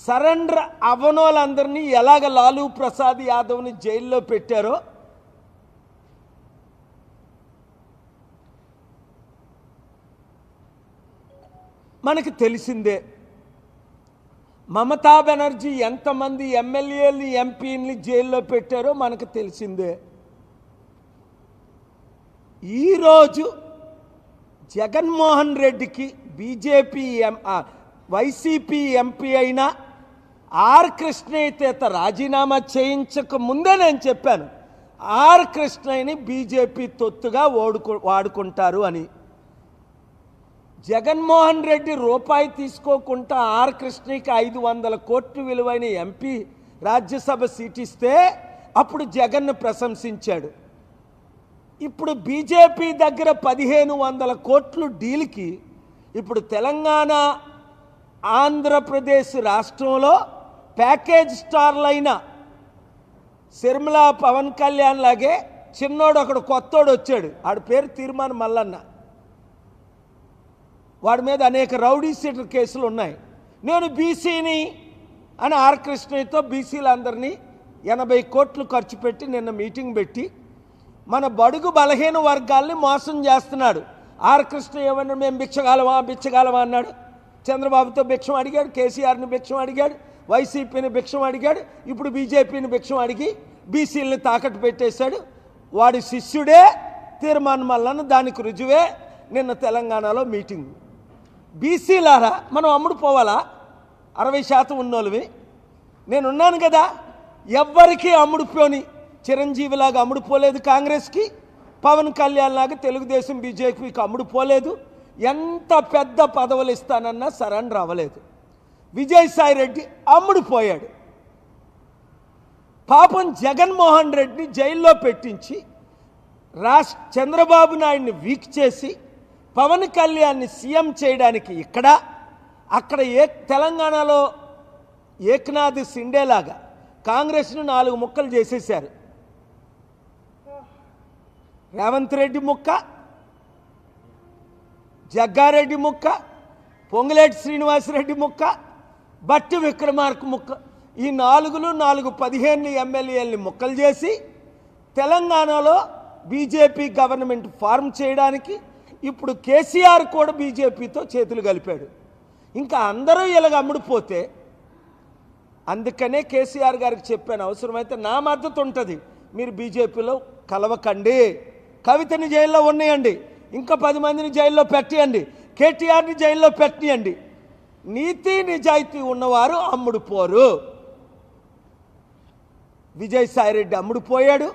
Surrender అవ్వనోళ్ళందరినీ ఎలాగ లాలూ ప్రసాద్ యాదవ్ని జైల్లో పెట్టారో మనకు తెలిసిందే. మమతా బెనర్జీ ఎంతమంది ఎమ్మెల్యేలు ఎంపీని జైల్లో పెట్టారో మనకు తెలిసిందే. ఈరోజు జగన్మోహన్ రెడ్డికి బీజేపీ వైసీపీ ఎంపీ అయిన ఆర్ కృష్ణయ్య రాజీనామా చేయించక ముందే నేను చెప్పాను, ఆర్ కృష్ణయ్యని బీజేపీ తొత్తుగా వాడుకుంటారు అని. జగన్మోహన్ రెడ్డి రూపాయి తీసుకోకుండా ఆర్ కృష్ణయ్యకి 500 కోట్లు విలువైన ఎంపీ రాజ్యసభ సీట్ ఇస్తే అప్పుడు జగన్ను ప్రశంసించాడు. ఇప్పుడు బీజేపీ దగ్గర 1500 కోట్లు డీల్కి ఇప్పుడు తెలంగాణ ఆంధ్రప్రదేశ్ రాష్ట్రంలో ప్యాకేజ్ స్టార్లైన శర్మిల పవన్ కళ్యాణ్ లాగే చిన్నోడు ఒకడు కొత్తోడు వచ్చాడు, ఆడి పేరు తీర్మాన్ మల్లన్న. వాడి మీద అనేక రౌడీ షీటర్ కేసులు ఉన్నాయి. నేను బీసీని అని ఆర్ కృష్ణయ్యతో బీసీలందరినీ 80 కోట్లు ఖర్చు పెట్టి నిన్న మీటింగ్ పెట్టి మన బడుగు బలహీన వర్గాల్ని మోసం చేస్తున్నాడు. ఆర్ కృష్ణయ్య ఏమన్నా మేము బిచ్చగాలమా అన్నాడు. చంద్రబాబుతో భిక్షం అడిగాడు, కేసీఆర్ని భిక్షం అడిగాడు, వైసీపీని భిక్షం అడిగాడు, ఇప్పుడు బీజేపీని భిక్షం అడిగి బీసీలని తాకట్టు పెట్టేశాడు. వాడి శిష్యుడే తీర్మాన్ మల్లన్న, దానికి రుజువే నిన్న తెలంగాణలో మీటింగ్. బీసీలారా మనం అమ్ముడు పోవాలా? 60% ఉన్నోళ్ళవి నేనున్నాను కదా. ఎవ్వరికీ అమ్ముడుపోని చిరంజీవిలాగా అమ్ముడుపోలేదు కాంగ్రెస్కి, పవన్ కళ్యాణ్ లాగా తెలుగుదేశం బీజేపీకి అమ్ముడుపోలేదు. ఎంత పెద్ద పదవులు ఇస్తానన్నా సరెండర్ అవ్వలేదు. విజయసాయి రెడ్డి అమ్ముడుపోయాడు. పాపం జగన్మోహన్ రెడ్డిని జైల్లో పెట్టించి చంద్రబాబు నాయుడిని వీక్ చేసి పవన్ కళ్యాణ్ని సీఎం చేయడానికి అక్కడ తెలంగాణలో ఏక్నాథ్ సిండేలాగా కాంగ్రెస్ను 4 ముక్కలు చేసేశారు. రేవంత్ రెడ్డి ముక్క, జగ్గారెడ్డి ముక్క, పొంగులేటి శ్రీనివాసరెడ్డి ముక్క, బట్టి విక్రమార్క ముక్క. ఈ 4 15 ఎమ్మెల్యేలని ముక్కలు చేసి తెలంగాణలో బీజేపీ గవర్నమెంట్ ఫార్మ్ చేయడానికి ఇప్పుడు కేసీఆర్ కూడా బీజేపీతో చేతులు కలిపాడు. ఇంకా అందరూ ఇలాగ అమ్ముడుపోతే, అందుకనే కేసీఆర్ గారికి చెప్పాను, అవసరమైతే నా మద్దతు ఉంటుంది, మీరు బీజేపీలో కలవకండి, కవితని జైల్లో ఉన్నాయండి, ఇంకా 10 మందిని జైల్లో పెట్టియండి, కేటీఆర్ని జైల్లో పెట్టియండి. నీతి నిజాయితీ ఉన్నవారు అమ్ముడుపోరు. విజయసాయిరెడ్డి అమ్ముడుపోయాడు,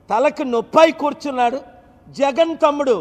తలకు నొప్పై కూర్చున్నాడు. జగన్ తమ్ముడు